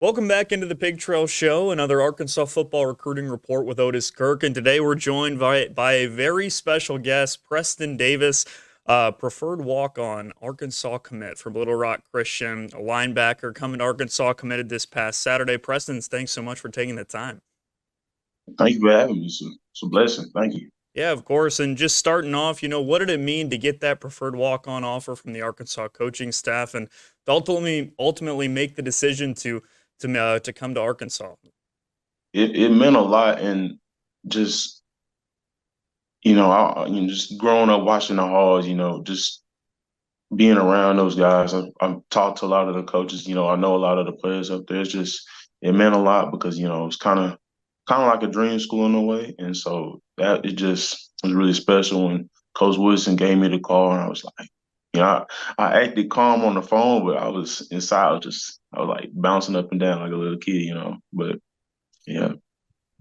Welcome back into the Pig Trail Show, another Arkansas football recruiting report with Otis Kirk. And today we're joined by a very special guest, Preston Davis, preferred walk-on Arkansas commit from Little Rock Christian, a linebacker coming to Arkansas, committed this past Saturday. Preston, thanks so much for taking the time. Thank you for having me. It's a blessing. Thank you. Yeah, of course. And just starting off, what did it mean to get that preferred walk-on offer from the Arkansas coaching staff and to ultimately make the decision to come to Arkansas? It meant a lot, and just just growing up watching the Halls, just being around those guys. I've talked to a lot of the coaches. I know a lot of the players up there. It meant a lot because it's kind of like a dream school in a way, and so that it just was really special when Coach Woodson gave me the call, and I was like, I acted calm on the phone, but I was inside. I was like bouncing up and down like a little kid. But yeah.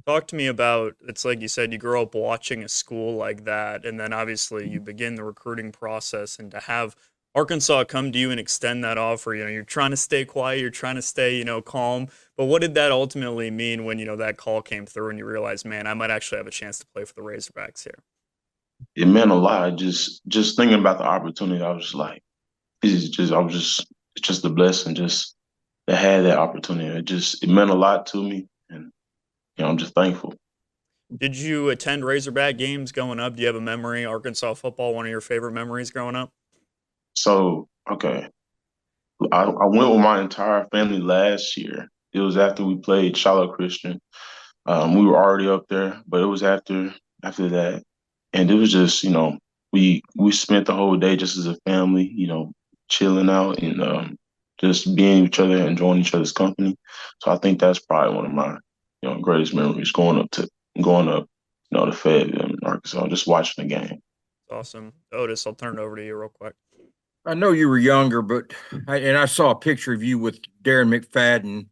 Talk to me about it's like you said, you grow up watching a school like that, and then obviously you begin the recruiting process, and to have Arkansas come to you and extend that offer, you're trying to stay quiet, you're trying to stay, calm. But what did that ultimately mean when, that call came through and you realized, man, I might actually have a chance to play for the Razorbacks here? It meant a lot. Just thinking about the opportunity, I was just like, this is just I was just it's just a blessing just to have that opportunity. It meant a lot to me, and I'm just thankful. Did you attend Razorback games growing up? Do you have a memory, Arkansas football, one of your favorite memories growing up? So okay, I went with my entire family last year. It was after we played Charlotte Christian. We were already up there, but it was after that, and it was just we spent the whole day just as a family, chilling out and just being with each other, enjoying each other's company. So I think that's probably one of my greatest memories going up, to Fayetteville in Arkansas, just watching the game. Awesome. Otis, I'll turn it over to you real quick. I know you were younger, but I saw a picture of you with Darren McFadden.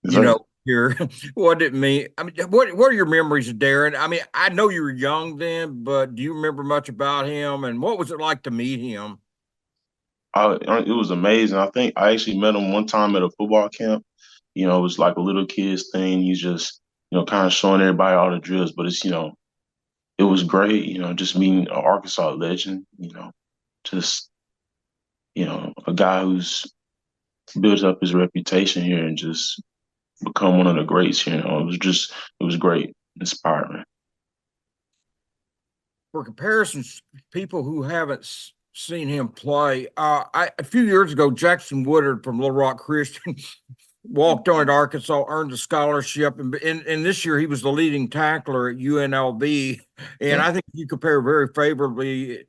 You So, know, here, what did it mean? I mean, what are your memories of Darren? I mean, I know you were young then, but do you remember much about him? And what was it like to meet him? it was amazing. I think I actually met him one time at a football camp. It was like a little kids thing. He's just kind of showing everybody all the drills, but it was great. Just meeting an Arkansas legend. Just a guy who's built up his reputation here and just become one of the greats here. It was great, inspiring. For comparisons, people who haven't seen him play, a few years ago, Jackson Woodard from Little Rock Christian walked on at Arkansas, earned a scholarship, and this year he was the leading tackler at UNLV. And Yeah. I think you compare very favorably.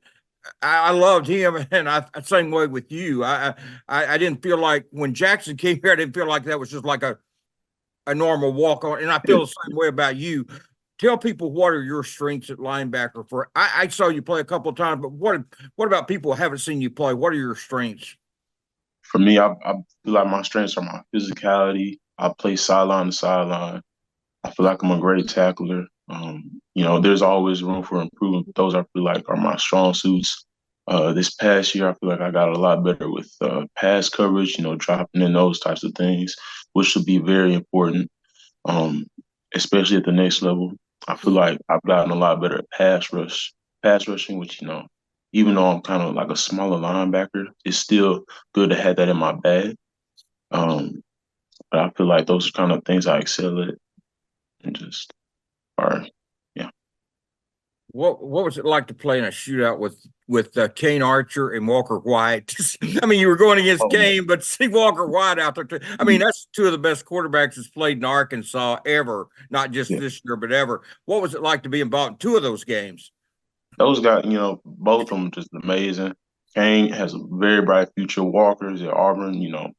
I loved him, and same way with you. I didn't feel like when Jackson came here, I didn't feel like that was just like a normal walk on, and I feel the same way about you. Tell people what are your strengths at linebacker. For I saw you play a couple of times, but what about people who haven't seen you play? What are your strengths? For me, I feel like my strengths are my physicality. I play sideline to sideline. I feel like I'm a great tackler. There's always room for improvement. Those I feel like are my strong suits. This past year, I feel like I got a lot better with pass coverage, dropping in those types of things, which should be very important, um, especially at the next level. I feel like I've gotten a lot better at pass rushing, which, even though I'm kind of like a smaller linebacker, it's still good to have that in my bag. Um, but I feel like those are kind of things I excel at and just are, yeah. What was it like to play in a shootout with Kane Archer and Walker White? I mean, you were going against Oh, Kane, but see Walker White out there too. I mean, that's two of the best quarterbacks that's played in Arkansas ever, not just yeah. this year, but ever. What was it like to be involved in two of those games? Those guys, both of them just amazing. Kane has a very bright future. Walker's at Auburn,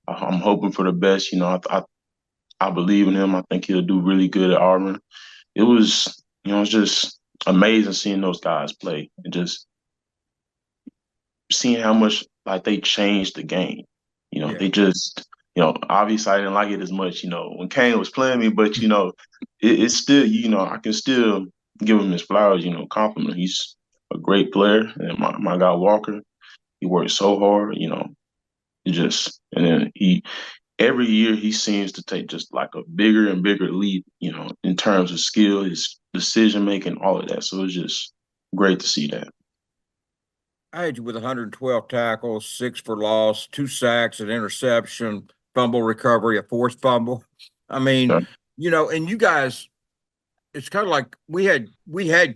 I'm hoping for the best. I believe in him. I think he'll do really good at Auburn. It's just amazing seeing those guys play and just seeing how much like they changed the game. Yeah. They just, obviously I didn't like it as much, when Kane was playing me, but it's still, I can still give him his flowers, compliment. He's a great player. And my guy Walker, he worked so hard, and then every year he seems to take just like a bigger and bigger leap, in terms of skill, his decision making, all of that. So it's just great to see that. I had you with 112 tackles, 6 for loss, 2 sacks, an interception, fumble recovery, a forced fumble. I mean, Yeah. And you guys, it's kind of like we had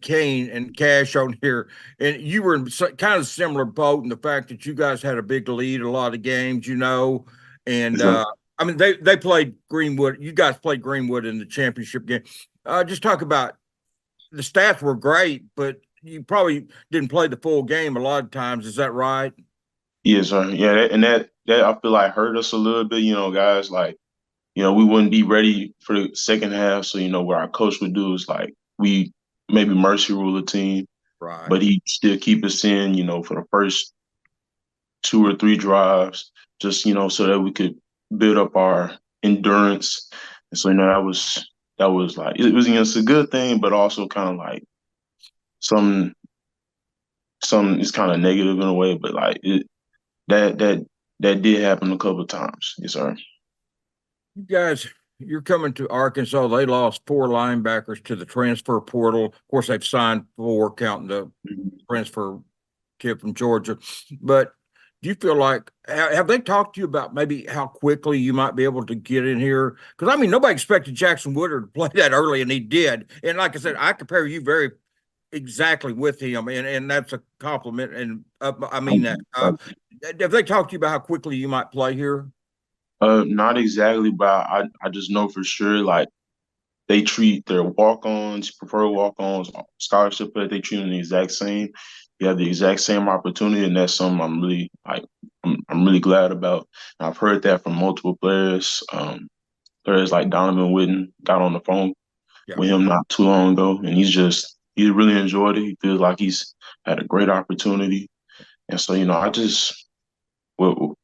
Kane and Cash on here, and you were in kind of similar boat in the fact that you guys had a big lead a lot of games, and So, I mean they played Greenwood. You guys played Greenwood in the championship game. Just talk about the stats were great, but you probably didn't play the full game a lot of times. Is that right? yes, sir. Yeah, that I feel like hurt us a little bit, guys. Like, we wouldn't be ready for the second half. So, what our coach would do is like we maybe mercy rule the team, Right. but he still keep us in, for the first 2 or 3 drives, just, so that we could build up our endurance. And so, that was like it's a good thing, but also kind of like some some it's kind of negative in a way, but like that that that did happen a couple of times. Yes, sir. You guys, you're coming to Arkansas. They lost 4 linebackers to the transfer portal. Of course, they've signed 4, counting the transfer kid from Georgia. But do you feel like have they talked to you about maybe how quickly you might be able to get in here? Because I mean, nobody expected Jackson Woodard to play that early, and he did. And like I said, I compare you very exactly with him, and that's a compliment. And I mean that. Have they talked to you about how quickly you might play here? Not exactly, but I just know for sure like they treat their walk-ons, preferred walk-ons, scholarship players, they treat them the exact same. You have the exact same opportunity, and that's something I'm really like I'm really glad about. And I've heard that from multiple players. Players like Donovan Witten got on the phone Yeah. with him not too long ago, and he really enjoyed it. He feels like he's had a great opportunity, and so I just well,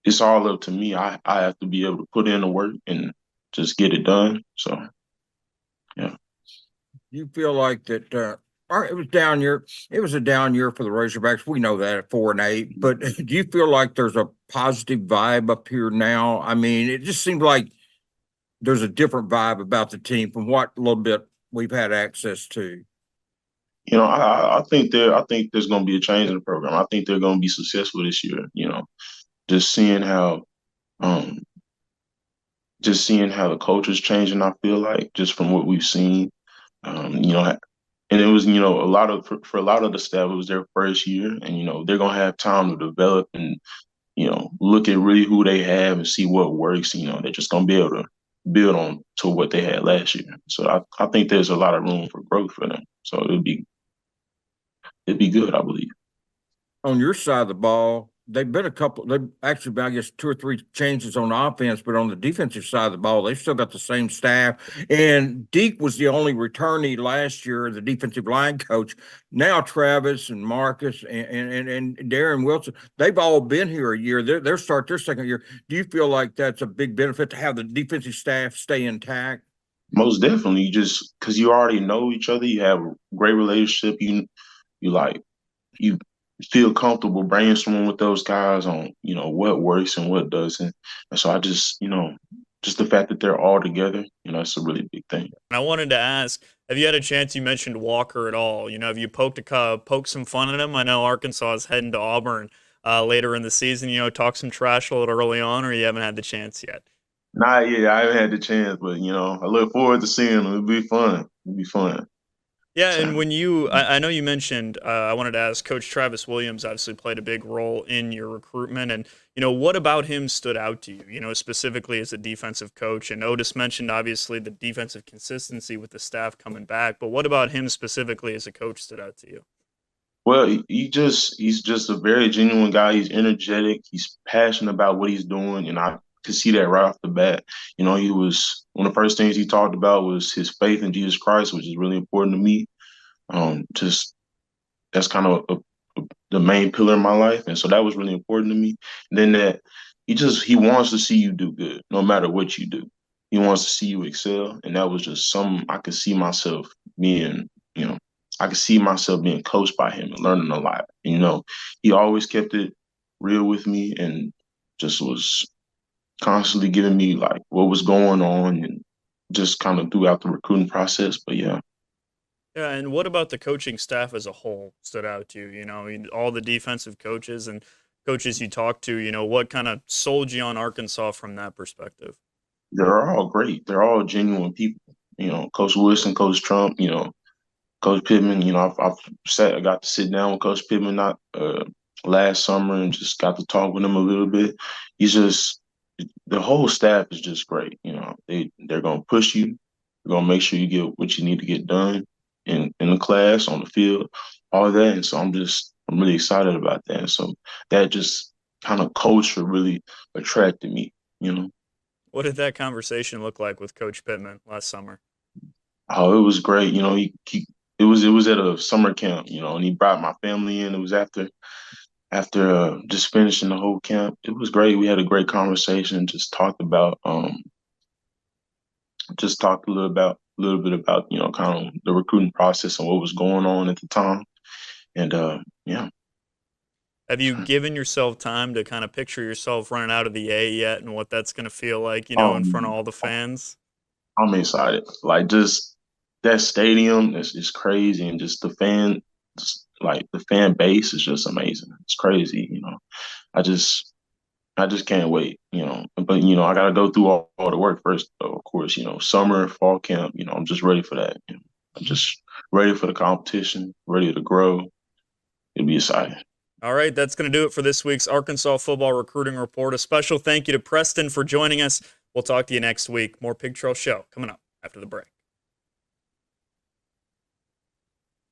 it's all up to me. I have to be able to put in the work and just get it done. So yeah. You feel like that it was down year. It was a down year for the Razorbacks. We know that at 4-8. But do you feel like there's a positive vibe up here now? I mean, it just seems like there's a different vibe about the team from what little bit we've had access to. I think there's going to be a change in the program. I think they're going to be successful this year. Just seeing how um, just seeing how the culture is changing. I feel like just from what we've seen, and it was a lot of for a lot of the staff, it was their first year, and they're gonna have time to develop and look at really who they have and see what works. They're just gonna be able to build on to what they had last year. So I think there's a lot of room for growth for them. So it'd be good, I believe. On your side of the ball, they've been they've actually been, I guess, 2 or 3 changes on offense, but on the defensive side of the ball, they've still got the same staff. And Deke was the only returnee last year, the defensive line coach. Now Travis and Marcus and Darren Wilson, they've all been here a year. They're start their second year. Do you feel like that's a big benefit to have the defensive staff stay intact? Most definitely, just because you already know each other, you have a great relationship. You like you feel comfortable brainstorming with those guys on what works and what doesn't. And so I just the fact that they're all together, it's a really big thing. And I wanted to ask, have you had a chance? You mentioned Walker at all? Have you poked some fun at him? I know Arkansas is heading to Auburn later in the season. Talk some trash a little early on, or you haven't had the chance yet. Nah, yeah, I haven't had the chance, but I look forward to seeing them. It'll be fun. It'll be fun. Yeah, So, and I know you mentioned, I wanted to ask, Coach Travis Williams obviously played a big role in your recruitment. And, what about him stood out to you, specifically as a defensive coach? And Otis mentioned, obviously, the defensive consistency with the staff coming back. But what about him specifically as a coach stood out to you? well, he's just a very genuine guy. He's energetic. He's passionate about what he's doing, and I could see that right off the bat. He was one of the first things he talked about was his faith in Jesus Christ, which is really important to me. Just that's kind of the main pillar in my life, and so that was really important to me. And then that he wants to see you do good, no matter what you do. He wants to see you excel, and that was just some I could see myself being, I could see myself being coached by him and learning a lot. He always kept it real with me, and just was constantly giving me like what was going on and just kind of throughout the recruiting process. But yeah, Yeah, and what about the coaching staff as a whole stood out to you? You know, I mean, all the defensive coaches and coaches you talked to, you know, what kind of sold you on Arkansas from that perspective? they're all great. They're all genuine people. You know, Coach Wilson, Coach Trump, you know, Coach Pittman. You know, I got to sit down with Coach Pittman not last summer and just got to talk with him a little bit. He's just the whole staff is just great. You know, they're gonna push you. They're gonna make sure you get what you need to get done in the class, on the field, all that. And so I'm really excited about that. And so that just kind of culture really attracted me. You know, What did that conversation look like with Coach Pittman last summer? oh, it was great. You know, it was at a summer camp. You know, and he brought my family in. It was after just finishing the whole camp. It was great. We had a great conversation. Just talked a little bit about kind of the recruiting process and what was going on at the time. And yeah, Have you given yourself time to kind of picture yourself running out of the A yet and what that's going to feel like, you know, in front of um, all the fans? I'm excited. Like just that stadium is crazy, and just like the fan base is just amazing. It's crazy. You know, I just I just can't wait. You know, but I got to go through all the work first, though, of course. You know, summer, fall camp. You know, I'm just ready for that. You know, I'm just ready for the competition, ready to grow. It'll be exciting. All right, that's going to do it for this week's Arkansas Football Recruiting Report. A special thank you to Preston for joining us. We'll talk to you next week. More Pig Trail Show coming up after the break.